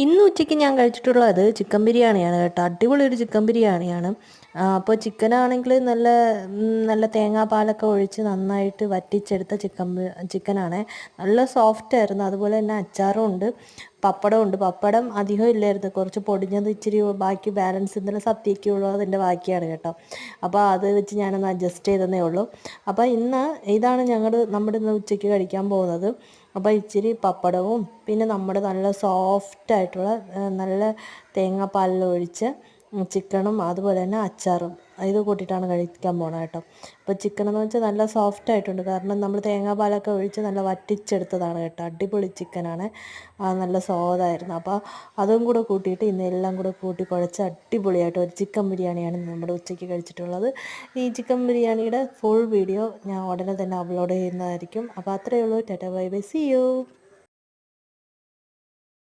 ഇന്ന് ഉച്ചയ്ക്ക് ഞാൻ കഴിച്ചിട്ടുള്ളത് ചിക്കൻ ബിരിയാണിയാണ് കേട്ടോ. അടിപൊളി ഒരു ചിക്കൻ ബിരിയാണിയാണ്. അപ്പോൾ ചിക്കനാണെങ്കിൽ നല്ല തേങ്ങാപ്പാലൊക്കെ ഒഴിച്ച് നന്നായിട്ട് വറ്റിച്ചെടുത്ത ചിക്കനാണ്. നല്ല സോഫ്റ്റ് ആയിരുന്നു. അതുപോലെ തന്നെ അച്ചാറും ഉണ്ട്, പപ്പടം ഉണ്ട്. പപ്പടം അധികം ഇല്ലായിരുന്നു, കുറച്ച് പൊടിഞ്ഞത് ഇച്ചിരി ബാക്കി ബാലൻസ് ഇന്നലെ സദ്യക്കുള്ളത് അതിൻ്റെ ബാക്കിയാണ് കേട്ടോ. അപ്പോൾ അത് വെച്ച് ഞാനൊന്ന് അഡ്ജസ്റ്റ് ചെയ്തതേ ഉള്ളൂ. അപ്പോൾ ഇതാണ് നമ്മുടെ ഇന്ന് ഉച്ചയ്ക്ക് കഴിക്കാൻ പോകുന്നത്. അപ്പോൾ ഇച്ചിരി പപ്പടവും പിന്നെ നമ്മുടെ നല്ല സോഫ്റ്റായിട്ടുള്ള നല്ല തേങ്ങാപ്പാലിൽ ഒഴിച്ച് ചിക്കനും അതുപോലെ തന്നെ അച്ചാറും ഇത് കൂട്ടിയിട്ടാണ് കഴിക്കാൻ പോണത് കേട്ടോ. അപ്പോൾ ചിക്കനെന്ന് വെച്ചാൽ നല്ല സോഫ്റ്റ് ആയിട്ടുണ്ട്, കാരണം നമ്മൾ തേങ്ങാപ്പാലൊക്കെ ഒഴിച്ച് നല്ല വറ്റിച്ചെടുത്തതാണ് കേട്ടോ. അടിപൊളി ചിക്കനാണ്, നല്ല സ്വാദായിരുന്നു. അപ്പോൾ അതും കൂടെ കൂട്ടിയിട്ട് ഇന്ന് എല്ലാം കൂടെ കൂട്ടി കുഴച്ച് അടിപൊളിയായിട്ട് ഒരു ചിക്കൻ ബിരിയാണിയാണ് നമ്മുടെ ഉച്ചയ്ക്ക് കഴിച്ചിട്ടുള്ളത്. ഈ ചിക്കൻ ബിരിയാണിയുടെ ഫുൾ വീഡിയോ ഞാൻ ഉടനെ തന്നെ അപ്ലോഡ് ചെയ്യുന്നതായിരിക്കും. അപ്പോൾ അത്രയേ ഉള്ളൂ. Tata bye bye, see U.